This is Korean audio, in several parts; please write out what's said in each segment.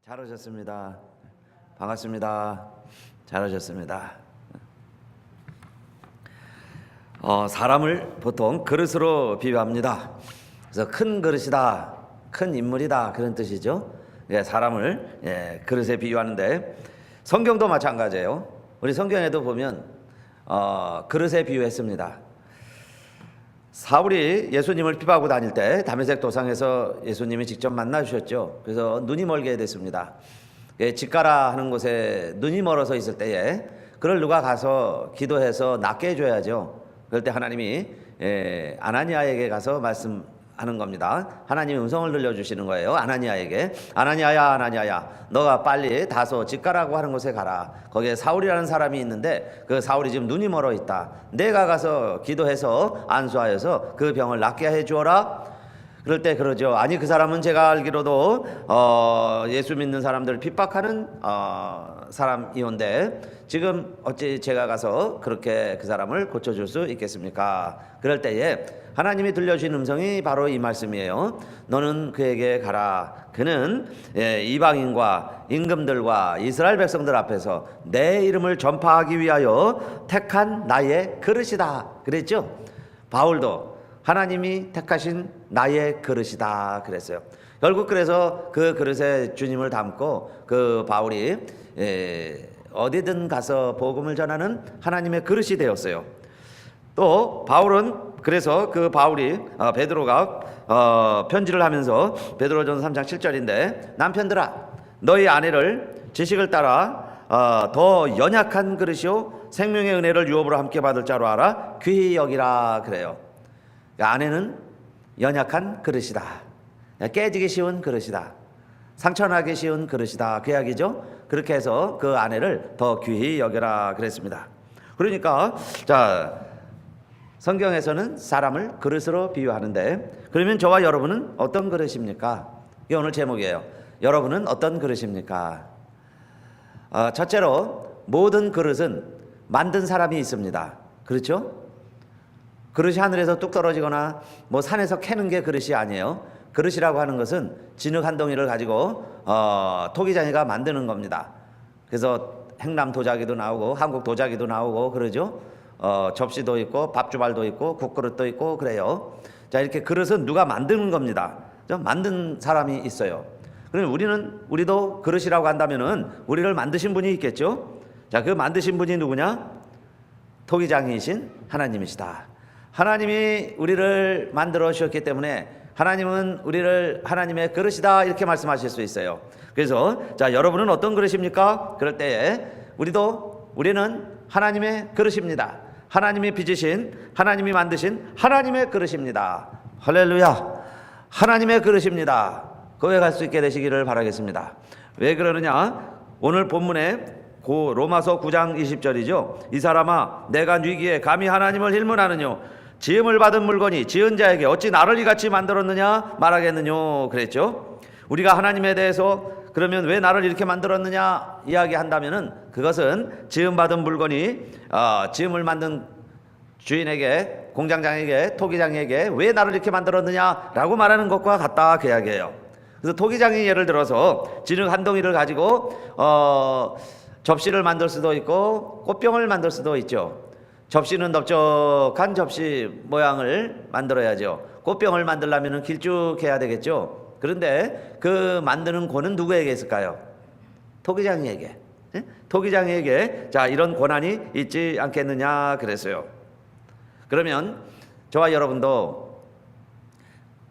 잘 오셨습니다. 반갑습니다. 잘 오셨습니다. 사람을 보통 그릇으로 비유합니다. 그래서 큰 그릇이다, 큰 인물이다, 그런 뜻이죠. 사람을 그릇에 비유하는데 성경도 마찬가지예요. 우리 성경에도 보면 그릇에 비유했습니다. 사울이 예수님을 비박고 다닐 때 다메섹 도상에서 예수님이 직접 만나 주셨죠. 그래서 눈이 멀게 됐습니다. 직가라 하는 곳에 눈이 멀어서 있을 때에 그를 누가 가서 기도해서 낫게 해줘야죠. 그럴 때 하나님이 아나니아에게 가서 말씀하는 겁니다. 하나님이 음성을 들려주시는 거예요. 아나니아에게, 아나니아야, 아나니아야, 너가 빨리 다소 직가라고 하는 곳에 가라. 거기에 사울이라는 사람이 있는데 그 사울이 지금 눈이 멀어 있다. 내가 가서 기도해서 안수하여서 그 병을 낫게 해주어라. 그럴 때 그러죠. 아니, 그 사람은 제가 알기로도 예수 믿는 사람들을 핍박하는 사람이온데 지금 어찌 제가 가서 그렇게 그 사람을 고쳐줄 수 있겠습니까? 그럴 때에 하나님이 들려주신 음성이 바로 이 말씀이에요. 너는 그에게 가라. 그는 이방인과 임금들과 이스라엘 백성들 앞에서 내 이름을 전파하기 위하여 택한 나의 그릇이다. 그랬죠? 바울도 하나님이 택하신 나의 그릇이다 그랬어요. 결국 그래서 그 그릇에 주님을 담고 그 바울이 어디든 가서 복음을 전하는 하나님의 그릇이 되었어요. 또 바울은 그래서 그 바울이 베드로가 편지를 하면서 베드로전서 3장 7절인데 남편들아 너희 아내를 지식을 따라 더 연약한 그릇이요 생명의 은혜를 유업으로 함께 받을 자로 알아 귀히 여기라 그래요. 아내는 연약한 그릇이다. 깨지기 쉬운 그릇이다. 상처나기 쉬운 그릇이다. 그 이야기죠. 그렇게 해서 그 아내를 더 귀히 여겨라 그랬습니다. 그러니까 성경에서는 사람을 그릇으로 비유하는데 그러면 저와 여러분은 어떤 그릇입니까? 이게 오늘 제목이에요. 여러분은 어떤 그릇입니까? 첫째로 모든 그릇은 만든 사람이 있습니다. 그렇죠? 그릇이 하늘에서 뚝 떨어지거나 뭐 산에서 캐는 게 그릇이 아니에요. 그릇이라고 하는 것은 진흙 한 덩이를 가지고 토기장이가 만드는 겁니다. 그래서 행남 도자기도 나오고 한국 도자기도 나오고 그러죠. 접시도 있고 밥주발도 있고 국그릇도 있고 그래요. 자, 이렇게 그릇은 누가 만드는 겁니다. 만든 사람이 있어요. 그럼 우리도 그릇이라고 한다면은 우리를 만드신 분이 있겠죠. 자, 그 만드신 분이 누구냐? 토기장이신 하나님이시다. 하나님이 우리를 만들어 주셨기 때문에 하나님은 우리를 하나님의 그릇이다 이렇게 말씀하실 수 있어요. 그래서 여러분은 어떤 그릇입니까? 그럴 때에 우리는 하나님의 그릇입니다. 하나님이 빚으신 하나님이 만드신 하나님의 그릇입니다. 할렐루야. 하나님의 그릇입니다. 거기에 갈 수 있게 되시기를 바라겠습니다. 왜 그러느냐? 오늘 본문에 로마서 9장 20절이죠. 이 사람아 내가 뉘기에 감히 하나님을 힐문하느뇨 지음을 받은 물건이 지은 자에게 어찌 나를 이같이 만들었느냐 말하겠느뇨 그랬죠. 우리가 하나님에 대해서 그러면 왜 나를 이렇게 만들었느냐 이야기한다면은 그것은 지음받은 물건이 지음을 만든 주인에게 공장장에게 토기장에게 왜 나를 이렇게 만들었느냐라고 말하는 것과 같다 그 이야기예요. 그래서 토기장이 예를 들어서 진흙 한 덩이를 가지고 접시를 만들 수도 있고 꽃병을 만들 수도 있죠. 접시는 넓적한 접시 모양을 만들어야죠. 꽃병을 만들려면 길쭉해야 되겠죠. 그런데 그 만드는 권은 누구에게 있을까요? 토기장이에게. 토기장에게 이런 권한이 있지 않겠느냐 그랬어요. 그러면 저와 여러분도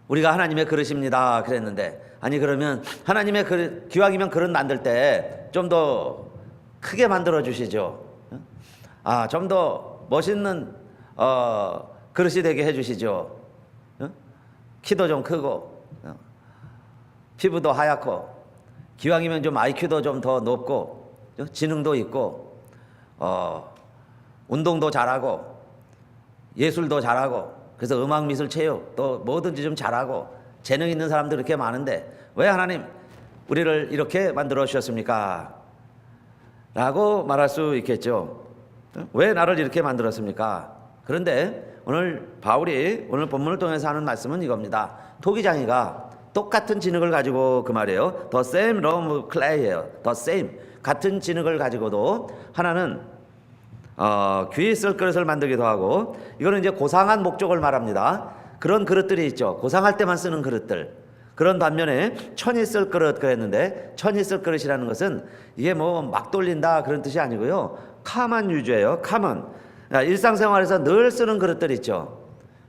우리가 하나님의 그릇입니다 그랬는데 아니 그러면 하나님의 그릇 기왕이면 그릇 만들 때 좀 더 크게 만들어 주시죠. 좀 더 멋있는 그릇이 되게 해주시죠. 키도 좀 크고 피부도 하얗고 기왕이면 좀 IQ도 좀 더 높고 지능도 있고 운동도 잘하고 예술도 잘하고 그래서 음악 미술 체육 또 뭐든지 좀 잘하고 재능 있는 사람들 이렇게 많은데 왜 하나님 우리를 이렇게 만들어 주셨습니까? 라고 말할 수 있겠죠. 왜 나를 이렇게 만들었습니까? 그런데 오늘 바울이 오늘 본문을 통해서 하는 말씀은 이겁니다. 토기장이가 똑같은 진흙을 가지고 그 말이에요. The same lump clay예요. The same. 같은 진흙을 가지고도 하나는 귀 있을 그릇을 만들기도 하고, 이거는 이제 고상한 목적을 말합니다. 그런 그릇들이 있죠. 고상할 때만 쓰는 그릇들. 그런 반면에 천이 쓸 그릇 그랬는데, 천이 쓸 그릇이라는 것은 이게 뭐 막 돌린다 그런 뜻이 아니고요. common use예요. common. 일상생활에서 늘 쓰는 그릇들 있죠.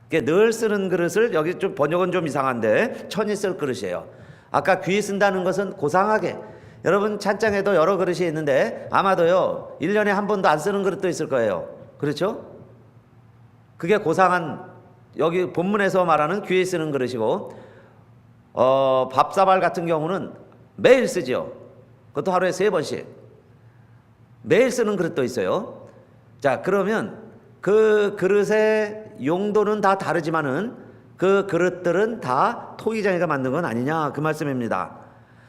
늘 쓰는 그릇을, 여기 좀 번역은 좀 이상한데 천이 쓸 그릇이에요. 아까 귀 쓴다는 것은 고상하게, 여러분 찬장에도 여러 그릇이 있는데 아마도요 1년에 한 번도 안 쓰는 그릇도 있을 거예요. 그렇죠? 그게 고상한, 여기 본문에서 말하는 귀에 쓰는 그릇이고, 밥사발 같은 경우는 매일 쓰죠. 그것도 하루에 3번씩 매일 쓰는 그릇도 있어요. 자, 그러면 그 그릇의 용도는 다 다르지만은 그 그릇들은 다 토기장이가 만든 건 아니냐, 그 말씀입니다.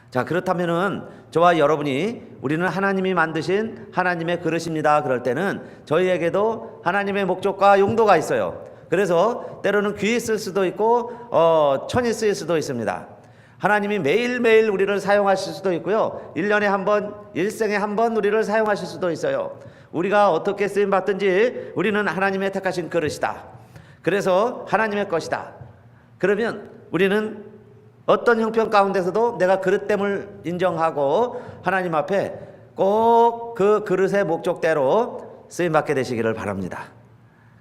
자, 그렇다면은 저와 여러분이, 우리는 하나님이 만드신 하나님의 그릇입니다 그럴 때는 저희에게도 하나님의 목적과 용도가 있어요. 그래서 때로는 귀에 쓸 수도 있고 천이 쓰일 수도 있습니다. 하나님이 매일매일 우리를 사용하실 수도 있고요, 1년에 한 번, 일생에 한 번 우리를 사용하실 수도 있어요. 우리가 어떻게 쓰임받든지 우리는 하나님의 택하신 그릇이다. 그래서 하나님의 것이다. 그러면 우리는 어떤 형편 가운데서도 내가 그릇됨을 인정하고 하나님 앞에 꼭 그 그릇의 목적대로 쓰임받게 되시기를 바랍니다.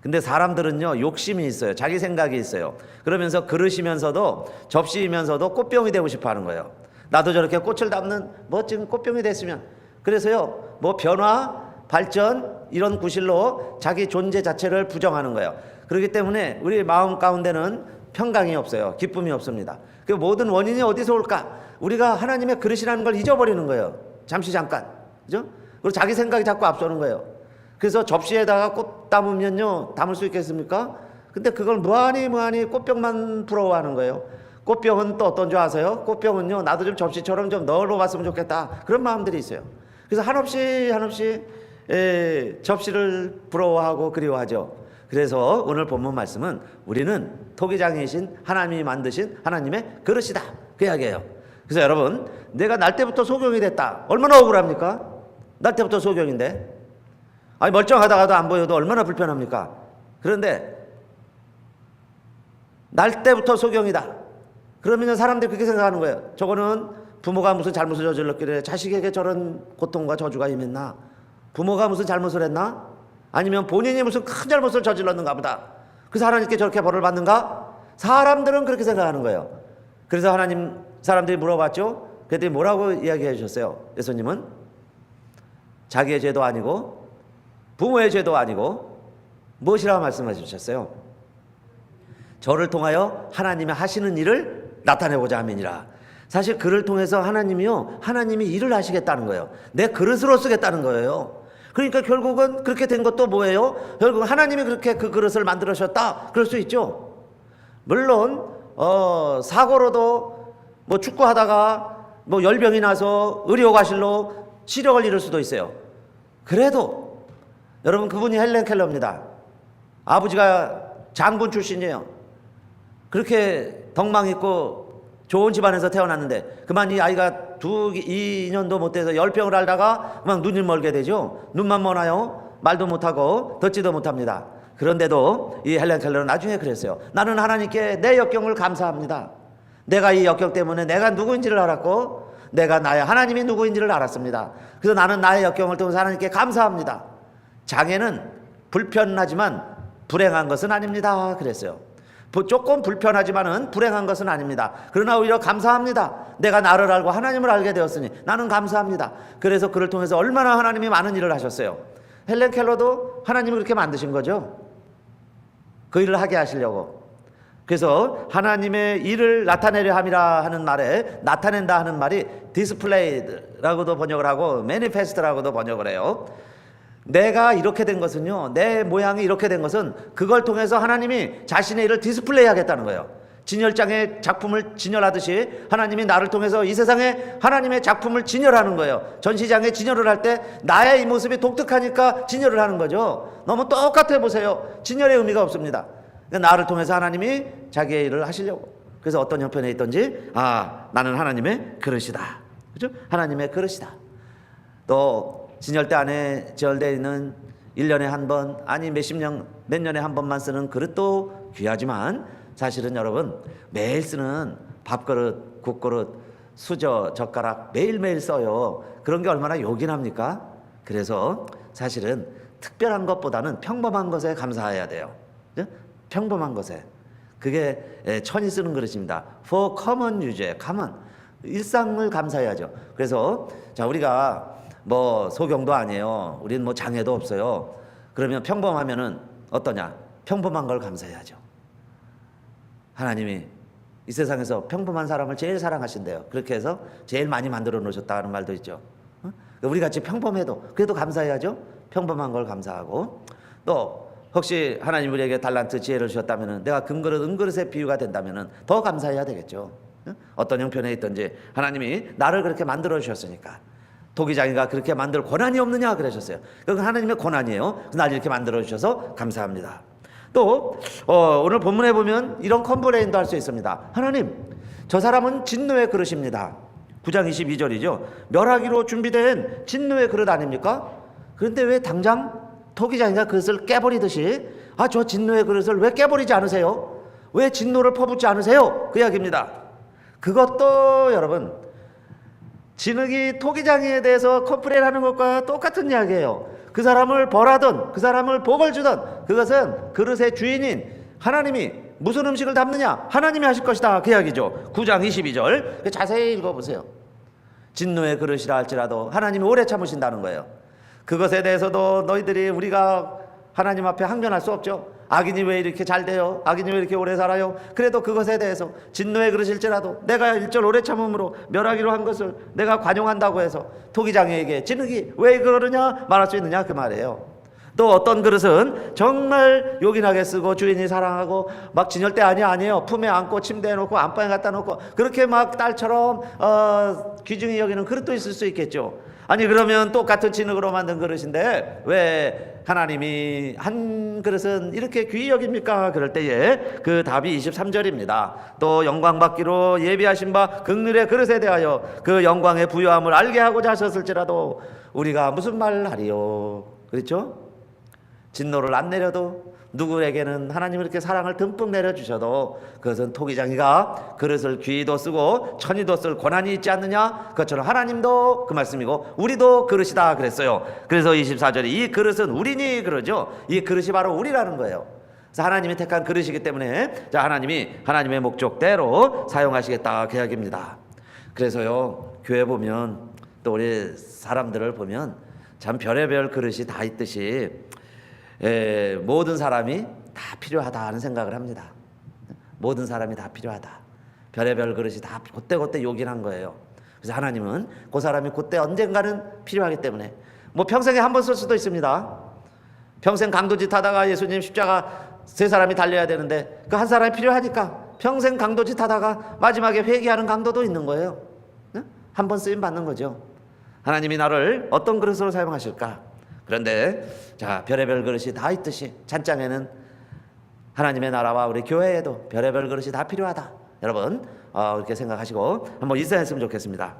근데 사람들은요 욕심이 있어요. 자기 생각이 있어요. 그러면서 그릇이면서도 접시이면서도 꽃병이 되고 싶어 하는 거예요. 나도 저렇게 꽃을 담는 멋진 꽃병이 됐으면. 그래서요 뭐 변화, 발전 이런 구실로 자기 존재 자체를 부정하는 거예요. 그렇기 때문에 우리 마음 가운데는 평강이 없어요. 기쁨이 없습니다. 그 모든 원인이 어디서 올까? 우리가 하나님의 그릇이라는 걸 잊어버리는 거예요. 잠깐. 그죠? 그리고 자기 생각이 자꾸 앞서는 거예요. 그래서 접시에다가 꽃 담으면요, 담을 수 있겠습니까? 근데 그걸 무한히 꽃병만 부러워하는 거예요. 꽃병은 또 어떤 줄 아세요? 꽃병은요, 나도 좀 접시처럼 좀 넣어봤으면 좋겠다. 그런 마음들이 있어요. 그래서 한없이 접시를 부러워하고 그리워하죠. 그래서 오늘 본문 말씀은 우리는 토기장이신 하나님이 만드신 하나님의 그릇이다, 그 이야기예요. 그래서 여러분, 내가 날 때부터 소경이 됐다. 얼마나 억울합니까? 날 때부터 소경인데. 아니 멀쩡하다가도 안 보여도 얼마나 불편합니까? 그런데 날 때부터 소경이다. 그러면 사람들이 그렇게 생각하는 거예요. 저거는 부모가 무슨 잘못을 저질렀길래 자식에게 저런 고통과 저주가 임했나? 부모가 무슨 잘못을 했나? 아니면 본인이 무슨 큰 잘못을 저질렀는가 보다. 그래서 하나님께 저렇게 벌을 받는가? 사람들은 그렇게 생각하는 거예요. 그래서 하나님, 사람들이 물어봤죠. 그랬더니 뭐라고 이야기해 주셨어요? 예수님은 자기의 죄도 아니고 부모의 죄도 아니고 무엇이라고 말씀해 주셨어요? 저를 통하여 하나님이 하시는 일을 나타내고자 함이니라. 사실 그를 통해서 하나님이 일을 하시겠다는 거예요. 내 그릇으로 쓰겠다는 거예요. 그러니까 결국은 그렇게 된 것도 뭐예요? 결국 하나님이 그렇게 그 그릇을 만들으셨다, 그럴 수 있죠. 물론 사고로도 뭐 축구하다가 뭐 열병이 나서 의료과실로 시력을 잃을 수도 있어요. 그래도 여러분, 그분이 헬렌 켈러입니다. 아버지가 장군 출신이에요. 그렇게 덕망 있고 좋은 집안에서 태어났는데 그만 이 아이가 2년도 못 돼서 열병을 앓다가 그만 눈이 멀게 되죠. 눈만 머나요. 말도 못하고 듣지도 못합니다. 그런데도 이 헬렌 켈러는 나중에 그랬어요. 나는 하나님께 내 역경을 감사합니다. 내가 이 역경 때문에 내가 누구인지를 알았고 내가 나의 하나님이 누구인지를 알았습니다. 그래서 나는 나의 역경을 통해서 하나님께 감사합니다. 장애는 불편하지만 불행한 것은 아닙니다, 그랬어요. 조금 불편하지만은 불행한 것은 아닙니다. 그러나 오히려 감사합니다. 내가 나를 알고 하나님을 알게 되었으니 나는 감사합니다. 그래서 그를 통해서 얼마나 하나님이 많은 일을 하셨어요. 헬렌 켈러도 하나님이 그렇게 만드신 거죠. 그 일을 하게 하시려고. 그래서 하나님의 일을 나타내려 함이라 하는 말에, 나타낸다 하는 말이 디스플레이라고도 번역을 하고 매니페스트라고도 번역을 해요. 내가 이렇게 된 것은요, 내 모양이 이렇게 된 것은 그걸 통해서 하나님이 자신의 일을 디스플레이 하겠다는 거예요. 진열장에 작품을 진열하듯이 하나님이 나를 통해서 이 세상에 하나님의 작품을 진열하는 거예요. 전시장에 진열을 할 때 나의 이 모습이 독특하니까 진열을 하는 거죠. 너무 똑같아 보세요. 진열의 의미가 없습니다. 그러니까 나를 통해서 하나님이 자기의 일을 하시려고. 그래서 어떤 형편에 있든지 나는 하나님의 그릇이다. 그죠? 하나님의 그릇이다. 또 진열대 안에 지혈되어 있는 1년에 한 번, 아니 몇 년에 한 번만 쓰는 그릇도 귀하지만 사실은 여러분 매일 쓰는 밥그릇, 국그릇, 수저, 젓가락 매일매일 써요. 그런 게 얼마나 요긴합니까? 그래서 사실은 특별한 것보다는 평범한 것에 감사해야 돼요. 그죠? 평범한 것에. 그게 천이 쓰는 그릇입니다. For common use, common. 일상을 감사해야죠. 그래서 자, 우리가 뭐 소경도 아니에요. 우리는 뭐 장애도 없어요. 그러면 평범하면은 어떠냐? 평범한 걸 감사해야죠. 하나님이 이 세상에서 평범한 사람을 제일 사랑하신대요. 그렇게 해서 제일 많이 만들어 놓으셨다는 말도 있죠. 우리 같이 평범해도 그래도 감사해야죠. 평범한 걸 감사하고, 또 혹시 하나님 우리에게 달란트 지혜를 주셨다면은 내가 금그릇 은그릇의 비유가 된다면은 더 감사해야 되겠죠. 어떤 형편에 있든지 하나님이 나를 그렇게 만들어 주셨으니까. 토기장이가 그렇게 만들 권한이 없느냐 그러셨어요. 그건 하나님의 권한이에요. 날 이렇게 만들어 주셔서 감사합니다. 또 오늘 본문에 보면 이런 컴플레인도 할 수 있습니다. 하나님, 저 사람은 진노의 그릇입니다. 9장 22절이죠. 멸하기로 준비된 진노의 그릇 아닙니까? 그런데 왜 당장 토기장이가 그릇을 깨버리듯이 저 진노의 그릇을 왜 깨버리지 않으세요? 왜 진노를 퍼붓지 않으세요? 그 이야기입니다. 그것도 여러분 진흙이 토기장이에 대해서 컴플레인하는 것과 똑같은 이야기예요. 그 사람을 벌하든 그 사람을 복을 주든 그것은 그릇의 주인인 하나님이 무슨 음식을 담느냐? 하나님이 하실 것이다. 그 이야기죠. 9장 22절 자세히 읽어보세요. 진노의 그릇이라 할지라도 하나님이 오래 참으신다는 거예요. 그것에 대해서도 너희들이 우리가 하나님 앞에 항변할 수 없죠. 악인이 왜 이렇게 잘 돼요? 악인이 왜 이렇게 오래 살아요? 그래도 그것에 대해서 진노의 그릇일지라도 내가 일절 오래 참음으로 멸하기로 한 것을 내가 관용한다고 해서 토기장에게 진흙이 왜 그러느냐 말할 수 있느냐 그 말이에요. 또 어떤 그릇은 정말 요긴하게 쓰고 주인이 사랑하고 막 진열대 아니에요. 품에 안고 침대에 놓고 안방에 갖다 놓고 그렇게 막 딸처럼 귀중히 여기는 그릇도 있을 수 있겠죠. 아니 그러면 똑같은 진흙으로 만든 그릇인데 왜 하나님이 한 그릇은 이렇게 귀히 여깁니까? 그럴 때에 그 답이 23절입니다. 또 영광 받기로 예비하신 바 긍휼의 그릇에 대하여 그 영광의 부요함을 알게 하고자 하셨을지라도 우리가 무슨 말을 하리요? 그렇죠? 진노를 안 내려도 누구에게는 하나님이 이렇게 사랑을 듬뿍 내려주셔도 그것은 토기장이가 그릇을 귀히도 쓰고 천히도 쓸 권한이 있지 않느냐? 그것처럼 하나님도 그 말씀이고 우리도 그릇이다 그랬어요. 그래서 24절에 이 그릇은 우리니 그러죠. 이 그릇이 바로 우리라는 거예요. 그래서 하나님이 택한 그릇이기 때문에 자, 하나님이 하나님의 목적대로 사용하시겠다 그 이야기입니다. 그래서요, 교회 보면 또 우리 사람들을 보면 참 별의별 그릇이 다 있듯이 모든 사람이 다 필요하다 하는 생각을 합니다. 모든 사람이 다 필요하다. 별의별 그릇이 다 그때그때 요긴한 거예요. 그래서 하나님은 그 사람이 그때 언젠가는 필요하기 때문에 뭐 평생에 한 번 쓸 수도 있습니다. 평생 강도짓 하다가 예수님 십자가 세 사람이 달려야 되는데 그 한 사람이 필요하니까 평생 강도짓 하다가 마지막에 회개하는 강도도 있는 거예요. 한 번 쓰임 받는 거죠. 하나님이 나를 어떤 그릇으로 사용하실까? 그런데 자, 별의별 그릇이 다 있듯이 찬장에는 하나님의 나라와 우리 교회에도 별의별 그릇이 다 필요하다. 여러분 이렇게 생각하시고 한번 인사했으면 좋겠습니다.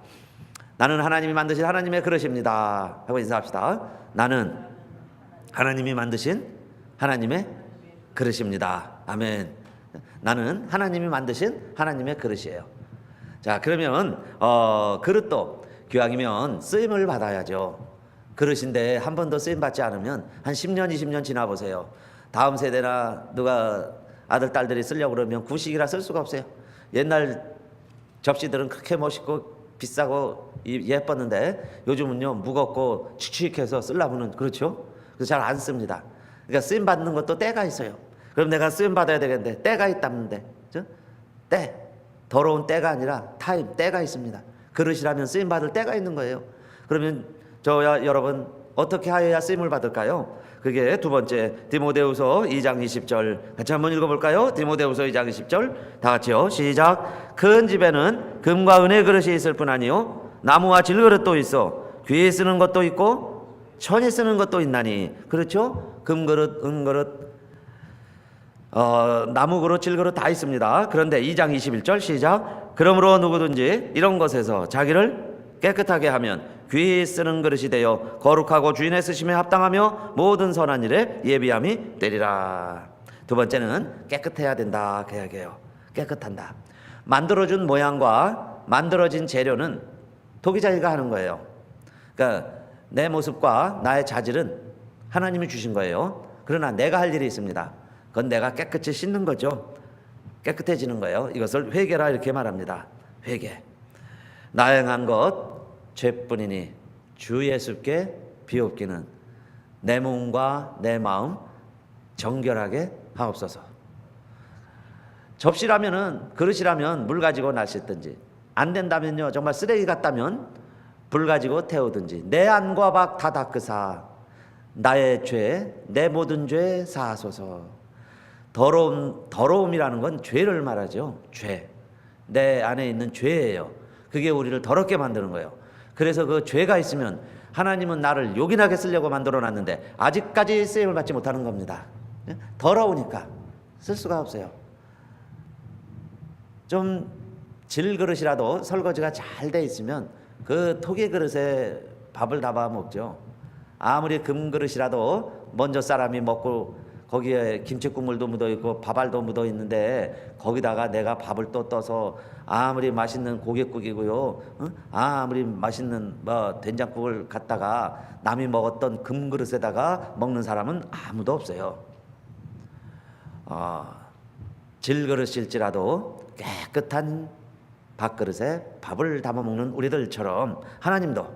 나는 하나님이 만드신 하나님의 그릇입니다 하고 인사합시다. 나는 하나님이 만드신 하나님의 그릇입니다. 아멘. 나는 하나님이 만드신 하나님의 그릇이에요. 자, 그러면 그릇도 기왕이면 쓰임을 받아야죠. 그릇인데 한 번도 쓰임 받지 않으면 한 10년 20년 지나 보세요. 다음 세대나 누가 아들 딸들이 쓰려고 그러면 구식이라 쓸 수가 없어요. 옛날 접시들은 그렇게 멋있고 비싸고 예뻤는데 요즘은요 무겁고 칙칙해서 쓰려고는 그렇죠. 그래서 잘 안 씁니다. 그러니까 쓰임 받는 것도 때가 있어요. 그럼 내가 쓰임 받아야 되겠는데 때가 있다는데 때 더러운 때가 아니라 타임 때가 있습니다. 그릇이라면 쓰임 받을 때가 있는 거예요. 그러면 여러분 어떻게 하여야 쓰임을 받을까요? 그게 두 번째 디모데후서 2장 20절 같이 한번 읽어볼까요? 디모데후서 2장 20절 다 같이요. 시작. 큰 집에는 금과 은의 그릇이 있을 뿐 아니요 나무와 질그릇도 있어 귀에 쓰는 것도 있고 천이 쓰는 것도 있나니. 그렇죠? 금그릇 은그릇 나무 그릇, 질 그릇 다 있습니다. 그런데 2장 21절 시작. 그러므로 누구든지 이런 것에서 자기를 깨끗하게 하면 귀히 쓰는 그릇이 되어 거룩하고 주인의 쓰심에 합당하며 모든 선한 일에 예비함이 되리라. 두 번째는 깨끗해야 된다 그 이야기예요. 깨끗한다. 만들어준 모양과 만들어진 재료는 토기자기가 하는 거예요. 그러니까 내 모습과 나의 자질은 하나님이 주신 거예요. 그러나 내가 할 일이 있습니다. 그건 내가 깨끗이 씻는 거죠. 깨끗해지는 거예요. 이것을 회개라 이렇게 말합니다. 회개. 나 행한 것 죄뿐이니 주 예수께 비옵기는 내 몸과 내 마음 정결하게 하옵소서. 접시라면은, 그릇이라면 물 가지고 날 씻든지, 안 된다면요 정말 쓰레기 같다면 불 가지고 태우든지, 내 안과 밖 다 닦으사 나의 죄 내 모든 죄 사하소서. 더러움이라는 건 죄를 말하죠. 죄, 내 안에 있는 죄예요. 그게 우리를 더럽게 만드는 거예요. 그래서 그 죄가 있으면 하나님은 나를 요긴하게 쓰려고 만들어 놨는데 아직까지 쓰임을 받지 못하는 겁니다. 더러우니까 쓸 수가 없어요. 좀 질그릇이라도 설거지가 잘 돼 있으면 그 토기 그릇에 밥을 담아 먹죠. 아무리 금그릇이라도 먼저 사람이 먹고 거기에 김치 국물도 묻어 있고 밥알도 묻어 있는데 거기다가 내가 밥을 또 떠서 아무리 맛있는 고깃국이고요, 아무리 맛있는 된장국을 갖다가 남이 먹었던 금그릇에다가 먹는 사람은 아무도 없어요. 질그릇일지라도 깨끗한 밥그릇에 밥을 담아 먹는 우리들처럼 하나님도,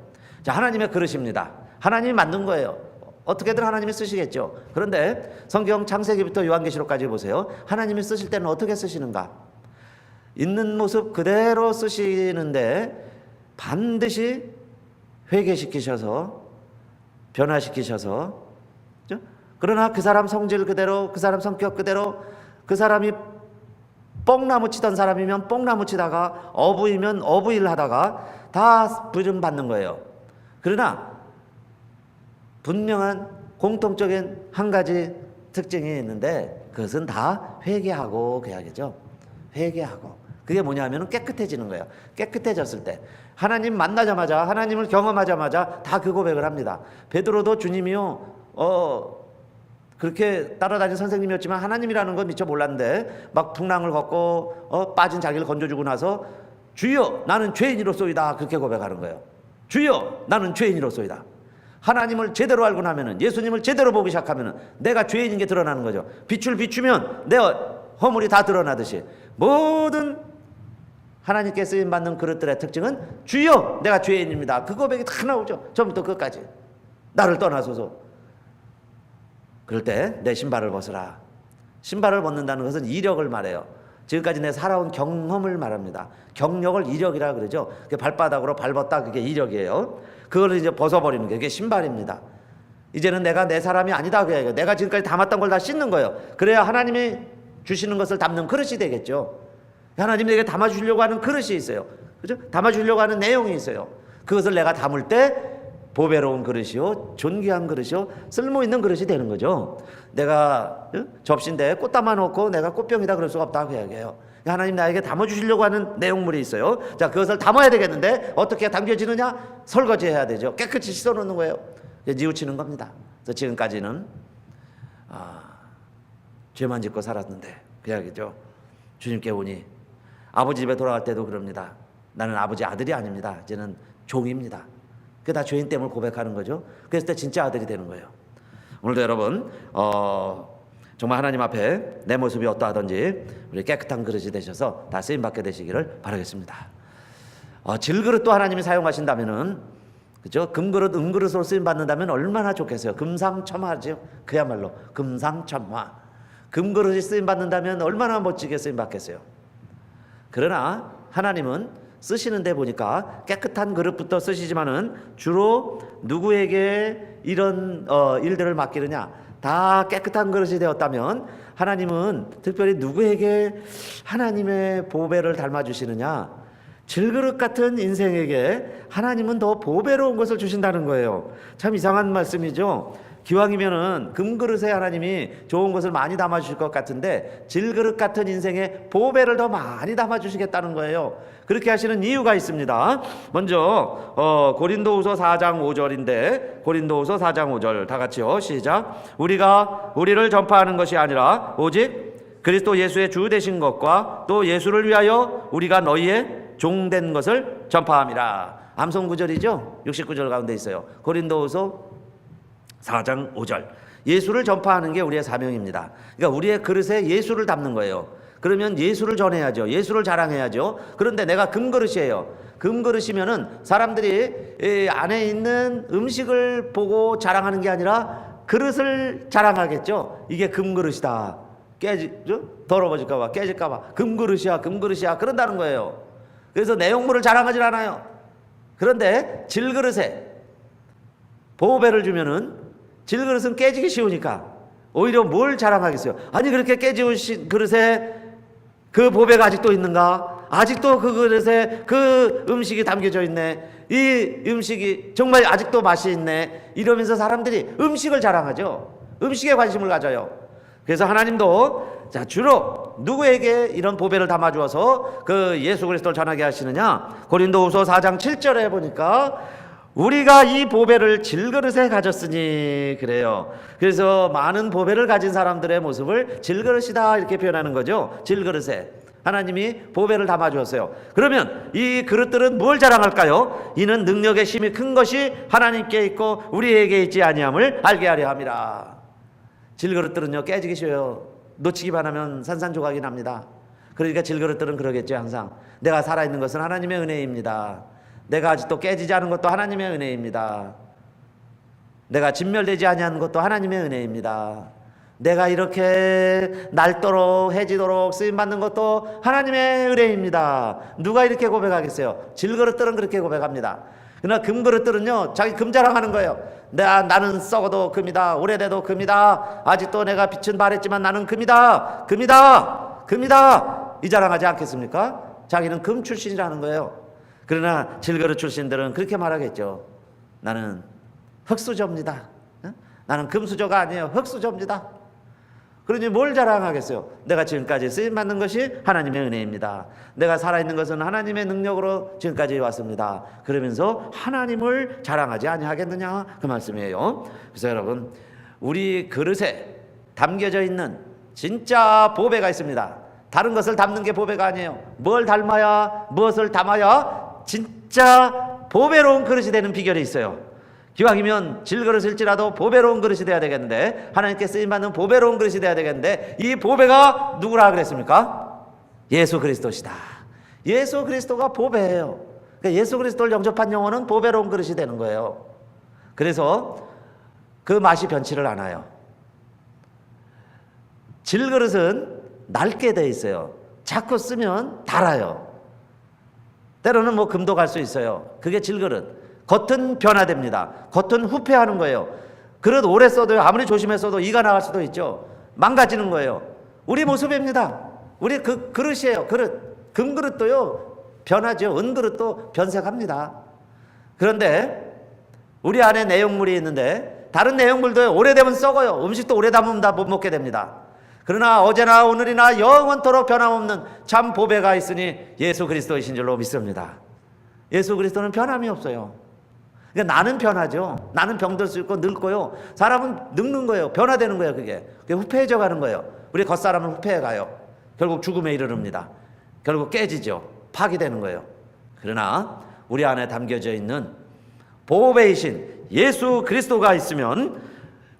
자, 하나님의 그릇입니다. 하나님이 만든 거예요. 어떻게든 하나님이 쓰시겠죠. 그런데 성경 창세기부터 요한계시록까지 보세요. 하나님이 쓰실 때는 어떻게 쓰시는가? 있는 모습 그대로 쓰시는데 반드시 회개시키셔서 변화시키셔서, 그러나 그 사람 성질 그대로, 그 사람 성격 그대로, 그 사람이 뽕나무 치던 사람이면 뽕나무 치다가 어부이면 어부일 하다가 다 부름 받는 거예요. 그러나 분명한 공통적인 한 가지 특징이 있는데 그것은 다 회개하고 그 이야기죠. 회개하고. 그게 뭐냐면 깨끗해지는 거예요. 깨끗해졌을 때 하나님 만나자마자, 하나님을 경험하자마자 다 그 고백을 합니다. 베드로도 주님이요 그렇게 따라다닌 선생님이었지만 하나님이라는 건 미처 몰랐는데 막 풍랑을 걷고 빠진 자기를 건져주고 나서 주여 나는 죄인이로소이다 그렇게 고백하는 거예요. 주여 나는 죄인이로소이다. 하나님을 제대로 알고 나면은, 예수님을 제대로 보기 시작하면은 내가 죄인인 게 드러나는 거죠. 빛을 비추면 내 허물이 다 드러나듯이 모든 하나님께 쓰임받는 그릇들의 특징은 주여 내가 죄인입니다. 그 고백이 다 나오죠. 처음부터 끝까지. 나를 떠나소서. 그럴 때 내 신발을 벗으라. 신발을 벗는다는 것은 이력을 말해요. 지금까지 내 살아온 경험을 말합니다. 경력을 이력이라 그러죠. 발바닥으로 밟았다, 그게 이력이에요. 그걸 이제 벗어버리는 게, 그게 신발입니다. 이제는 내가 내 사람이 아니다 그 얘기예요. 내가 지금까지 담았던 걸 다 씻는 거예요. 그래야 하나님이 주시는 것을 담는 그릇이 되겠죠. 하나님이 내게 담아주려고 하는 그릇이 있어요. 그죠? 담아주려고 하는 내용이 있어요. 그것을 내가 담을 때 보배로운 그릇이요, 존귀한 그릇이요, 쓸모있는 그릇이 되는 거죠. 내가 접시인데 꽃 담아놓고 내가 꽃병이다 그럴 수가 없다 그 이야기예요. 하나님 나에게 담아주시려고 하는 내용물이 있어요. 자, 그것을 담아야 되겠는데 어떻게 담겨지느냐? 설거지해야 되죠. 깨끗이 씻어놓는 거예요. 뉘우치는 겁니다. 그래서 지금까지는 죄만 짓고 살았는데 그 이야기죠. 주님께 오니 아버지 집에 돌아갈 때도 그럽니다. 나는 아버지 아들이 아닙니다. 이제는 종입니다. 그게 다 죄인 됨을 고백하는 거죠. 그랬을 때 진짜 아들이 되는 거예요. 오늘도 여러분 정말 하나님 앞에 내 모습이 어떠하든지 우리 깨끗한 그릇이 되셔서 다 쓰임받게 되시기를 바라겠습니다. 질그릇도 하나님이 사용하신다면은, 그죠? 금그릇, 은그릇으로 쓰임받는다면 얼마나 좋겠어요. 금상첨화죠. 그야말로 금상첨화. 금그릇이 쓰임받는다면 얼마나 멋지게 쓰임받겠어요. 그러나 하나님은 쓰시는 데 보니까 깨끗한 그릇부터 쓰시지만은 주로 누구에게 이런 일들을 맡기느냐? 다 깨끗한 그릇이 되었다면 하나님은 특별히 누구에게 하나님의 보배를 닮아주시느냐? 질그릇 같은 인생에게 하나님은 더 보배로운 것을 주신다는 거예요. 참 이상한 말씀이죠. 기왕이면은 금그릇에 하나님이 좋은 것을 많이 담아주실 것 같은데 질그릇 같은 인생에 보배를 더 많이 담아주시겠다는 거예요. 그렇게 하시는 이유가 있습니다. 먼저 고린도후서 4장 5절인데 고린도후서 4장 5절 다 같이요. 시작. 우리가 우리를 전파하는 것이 아니라 오직 그리스도 예수의 주 되신 것과 또 예수를 위하여 우리가 너희의 종된 것을 전파함이라. 암송 구절이죠. 69절 가운데 있어요. 고린도후서 4장 5절. 예수를 전파하는 게 우리의 사명입니다. 그러니까 우리의 그릇에 예수를 담는 거예요. 그러면 예수를 전해야죠. 예수를 자랑해야죠. 그런데 내가 금그릇이에요. 금그릇이면은 사람들이 안에 있는 음식을 보고 자랑하는 게 아니라 그릇을 자랑하겠죠. 이게 금그릇이다. 더러워질까봐, 깨질까봐. 금그릇이야, 금그릇이야. 그런다는 거예요. 그래서 내용물을 자랑하질 않아요. 그런데 질그릇에 보배를 주면은 질그릇은 깨지기 쉬우니까 오히려 뭘 자랑하겠어요? 아니 그렇게 깨지신 그릇에 그 보배가 아직도 있는가? 아직도 그 그릇에 그 음식이 담겨져 있네. 이 음식이 정말 아직도 맛이 있네. 이러면서 사람들이 음식을 자랑하죠. 음식에 관심을 가져요. 그래서 하나님도 자 주로 누구에게 이런 보배를 담아주어서 그 예수 그리스도를 전하게 하시느냐? 고린도후서 4장 7절에 보니까 우리가 이 보배를 질그릇에 가졌으니 그래요. 그래서 많은 보배를 가진 사람들의 모습을 질그릇이다 이렇게 표현하는 거죠. 질그릇에 하나님이 보배를 담아주었어요. 그러면 이 그릇들은 뭘 자랑할까요? 이는 능력의 힘이 큰 것이 하나님께 있고 우리에게 있지 아니함을 알게 하려 함이라. 질그릇들은요 깨지기 쉬워요. 놓치기만 하면 산산조각이 납니다. 그러니까 질그릇들은 그러겠죠. 항상 내가 살아있는 것은 하나님의 은혜입니다. 내가 아직도 깨지지 않은 것도 하나님의 은혜입니다. 내가 진멸되지 아니한 것도 하나님의 은혜입니다. 내가 이렇게 날도록 해지도록 쓰임받는 것도 하나님의 은혜입니다. 누가 이렇게 고백하겠어요? 질그릇들은 그렇게 고백합니다. 그러나 금그릇들은요 자기 금 자랑하는 거예요. 나는 썩어도 금이다. 오래돼도 금이다. 아직도 내가 빛은 바랬지만 나는 금이다. 금이다. 금이다. 이 자랑하지 않겠습니까? 자기는 금 출신이라는 거예요. 그러나 질그릇 출신들은 그렇게 말하겠죠. 나는 흙수저입니다. 나는 금수저가 아니에요. 흙수저입니다. 그러니 뭘 자랑하겠어요? 내가 지금까지 쓰임받는 것이 하나님의 은혜입니다. 내가 살아있는 것은 하나님의 능력으로 지금까지 왔습니다. 그러면서 하나님을 자랑하지 아니하겠느냐 그 말씀이에요. 그래서 여러분 우리 그릇에 담겨져 있는 진짜 보배가 있습니다. 다른 것을 담는 게 보배가 아니에요. 뭘 담아야 무엇을 담아야 진짜 보배로운 그릇이 되는 비결이 있어요. 기왕이면 질그릇일지라도 보배로운 그릇이 돼야 되겠는데 하나님께 쓰임받는 보배로운 그릇이 돼야 되겠는데 이 보배가 누구라 그랬습니까? 예수 그리스도시다. 예수 그리스도가 보배예요. 그러니까 예수 그리스도를 영접한 영혼은 보배로운 그릇이 되는 거예요. 그래서 그 맛이 변치를 않아요. 질그릇은 낡게 돼 있어요. 자꾸 쓰면 닳아요. 때로는 뭐 금도 갈 수 있어요. 그게 질그릇. 겉은 변화됩니다. 겉은 후패하는 거예요. 그릇 오래 써도 아무리 조심했어도 이가 나갈 수도 있죠. 망가지는 거예요. 우리 모습입니다. 우리 그 그릇이에요. 그릇. 금그릇도요 변하죠. 은그릇도 변색합니다. 그런데 우리 안에 내용물이 있는데 다른 내용물도 오래되면 썩어요. 음식도 오래 담으면 다 못 먹게 됩니다. 그러나 어제나 오늘이나 영원토록 변함없는 참 보배가 있으니 예수 그리스도이신 줄로 믿습니다. 예수 그리스도는 변함이 없어요. 그러니까 나는 변하죠. 나는 병들 수 있고 늙고요. 사람은 늙는 거예요. 변화되는 거예요. 그게 후패해져 가는 거예요. 우리 겉사람은 후패해 가요. 결국 죽음에 이르릅니다. 결국 깨지죠. 파괴되는 거예요. 그러나 우리 안에 담겨져 있는 보배이신 예수 그리스도가 있으면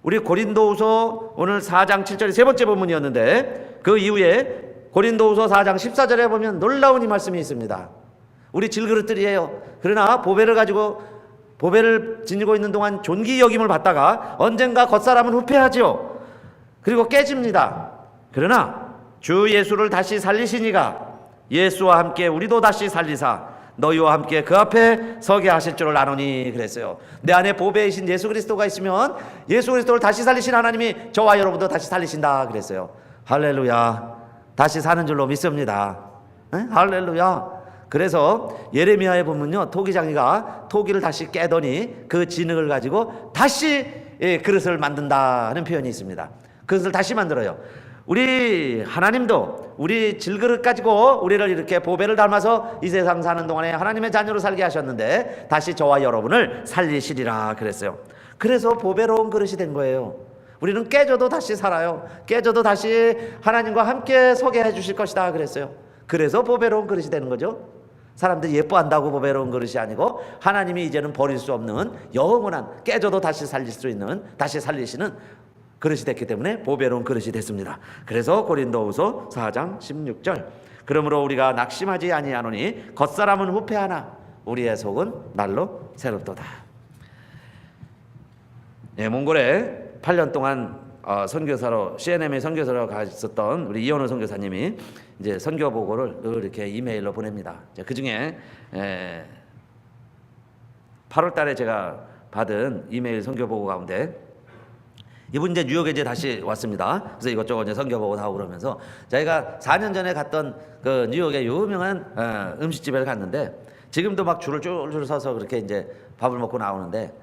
우리 고린도후서 오늘 4장 7절이 세 번째 본문이었는데 그 이후에 고린도후서 4장 14절에 보면 놀라운 이 말씀이 있습니다. 우리 질그릇들이에요. 그러나 보배를 지니고 있는 동안 존귀 여김을 받다가 언젠가 겉사람은 후패하죠. 그리고 깨집니다. 그러나 주 예수를 다시 살리시니가 예수와 함께 우리도 다시 살리사 너희와 함께 그 앞에 서게 하실 줄을 아노니 그랬어요. 내 안에 보배이신 예수 그리스도가 있으면 예수 그리스도를 다시 살리신 하나님이 저와 여러분도 다시 살리신다 그랬어요. 할렐루야. 다시 사는 줄로 믿습니다. 할렐루야. 그래서 예레미야에 보면요 토기장이가 토기를 다시 깨더니 그 진흙을 가지고 다시 그릇을 만든다 하는 표현이 있습니다. 그릇을 다시 만들어요. 우리 하나님도 우리 질그릇 가지고 우리를 이렇게 보배를 닮아서 이 세상 사는 동안에 하나님의 자녀로 살게 하셨는데 다시 저와 여러분을 살리시리라 그랬어요. 그래서 보배로운 그릇이 된 거예요. 우리는 깨져도 다시 살아요. 깨져도 다시 하나님과 함께 서게 해주실 것이다 그랬어요. 그래서 보배로운 그릇이 되는 거죠. 사람들이 예뻐한다고 보배로운 그릇이 아니고 하나님이 이제는 버릴 수 없는 영원한, 깨져도 다시 살릴 수 있는, 다시 살리시는 그릇이 됐기 때문에 보배로운 그릇이 됐습니다. 그래서 고린도후서 4장 16절, 그러므로 우리가 낙심하지 아니하노니 겉사람은 후패하나 우리의 속은 날로 새롭도다. 몽골에 8년 동안 선교사로, CNM의 선교사로 가셨던 우리 이현호 선교사님이 이제 선교 보고를 늘 이렇게 이메일로 보냅니다. 그 중에 8월 달에 제가 받은 이메일 선교 보고 가운데, 이분 이제 뉴욕에 이제 다시 왔습니다. 그래서 이것저것 이제 선교 보고 나오고 그러면서, 저희가 4년 전에 갔던 그 뉴욕의 유명한 음식집에 갔는데, 지금도 막 줄을 쫄쫄 서서 그렇게 이제 밥을 먹고 나오는데,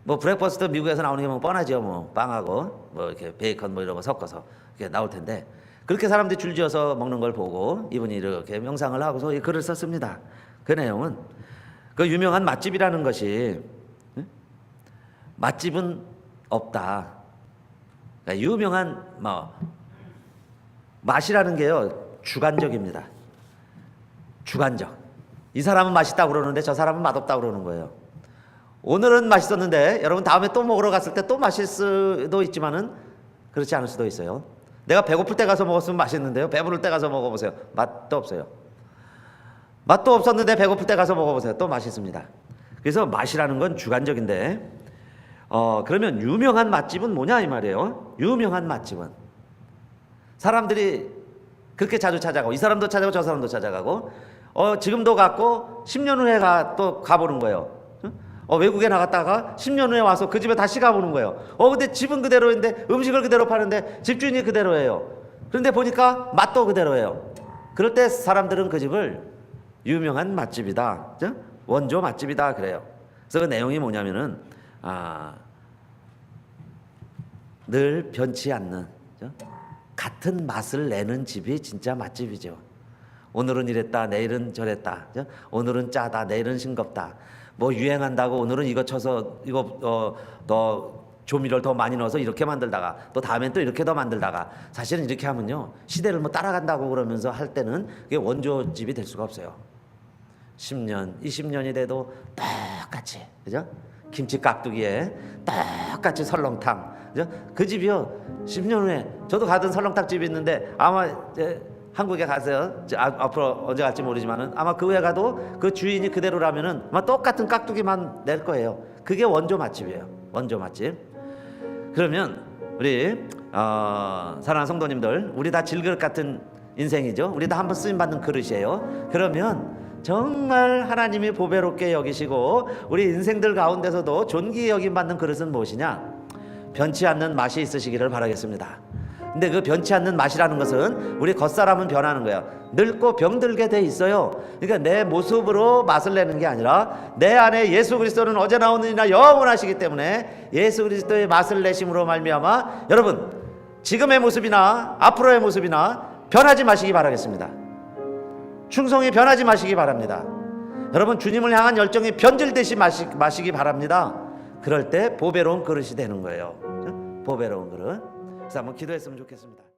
뭐 브렉퍼스트 미국에서 나오는 게 뭐 뻔하죠. 뭐 빵하고 뭐 이렇게 베이컨 뭐 이런 거 섞어서 이렇게 나올 텐데, 그렇게 사람들이 줄지어서 먹는 걸 보고 이분이 이렇게 명상을 하고서 이 글을 썼습니다. 그 내용은, 그 유명한 맛집이라는 것이 맛집은 없다. 그러니까 유명한 맛이라는 게요, 주관적입니다. 주관적. 이 사람은 맛있다고 그러는데 저 사람은 맛없다고 그러는 거예요. 오늘은 맛있었는데 여러분 다음에 또 먹으러 갔을 때 또 맛있을 수도 있지만은 그렇지 않을 수도 있어요. 내가 배고플 때 가서 먹었으면 맛있는데요, 배부를 때 가서 먹어보세요. 맛도 없어요. 맛도 없었는데 배고플 때 가서 먹어보세요. 또 맛있습니다. 그래서 맛이라는 건 주관적인데, 그러면 유명한 맛집은 뭐냐 이 말이에요. 유명한 맛집은 사람들이 그렇게 자주 찾아가고, 이 사람도 찾아가고 저 사람도 찾아가고, 지금도 갔고 10년 후에 또 가보는 거예요. 외국에 나갔다가 10년 후에 와서 그 집에 다시 가보는 거예요. 근데 집은 그대로인데 음식을 그대로 파는데 집주인이 그대로예요. 그런데 보니까 맛도 그대로예요. 그럴 때 사람들은 그 집을 유명한 맛집이다, 그죠? 원조 맛집이다 그래요. 그래서 그 내용이 뭐냐면은 늘 변치 않는, 그죠? 같은 맛을 내는 집이 진짜 맛집이죠. 오늘은 이랬다, 내일은 저랬다, 그죠? 오늘은 짜다, 내일은 싱겁다. 뭐 유행한다고 오늘은 이거 쳐서 이거 더 조미료를 더 많이 넣어서 이렇게 만들다가 또 다음엔 또 이렇게 더 만들다가, 사실은 이렇게 하면요, 시대를 뭐 따라간다고 그러면서 할 때는 그게 원조집이 될 수가 없어요. 10년, 20년이 돼도 똑같이, 그죠? 김치 깍두기에 똑같이 설렁탕, 그죠? 그 집이요, 10년 후에 저도 가던 설렁탕 집이 있는데, 아마 이제 한국에 가세요. 앞으로 언제 갈지 모르지만은 아마 그 후에 가도 그 주인이 그대로라면은 아마 똑같은 깍두기만 낼 거예요. 그게 원조 맛집이에요. 원조 맛집. 그러면 우리 사랑하는 성도님들, 우리 다 질그릇 같은 인생이죠. 우리 다 한번 쓰임 받는 그릇이에요. 그러면 정말 하나님이 보배롭게 여기시고 우리 인생들 가운데서도 존귀히 여김 받는 그릇은 무엇이냐? 변치 않는 맛이 있으시기를 바라겠습니다. 근데 그 변치 않는 맛이라는 것은 우리 겉사람은 변하는 거예요. 늙고 병들게 돼 있어요. 그러니까 내 모습으로 맛을 내는 게 아니라 내 안에 예수 그리스도는 어제나 오늘이나 영원하시기 때문에 예수 그리스도의 맛을 내심으로 말미암아 여러분 지금의 모습이나 앞으로의 모습이나 변하지 마시기 바라겠습니다. 충성이 변하지 마시기 바랍니다. 여러분 주님을 향한 열정이 변질되시 마시기 바랍니다. 그럴 때 보배로운 그릇이 되는 거예요. 보배로운 그릇. 그래서 한번 기도했으면 좋겠습니다.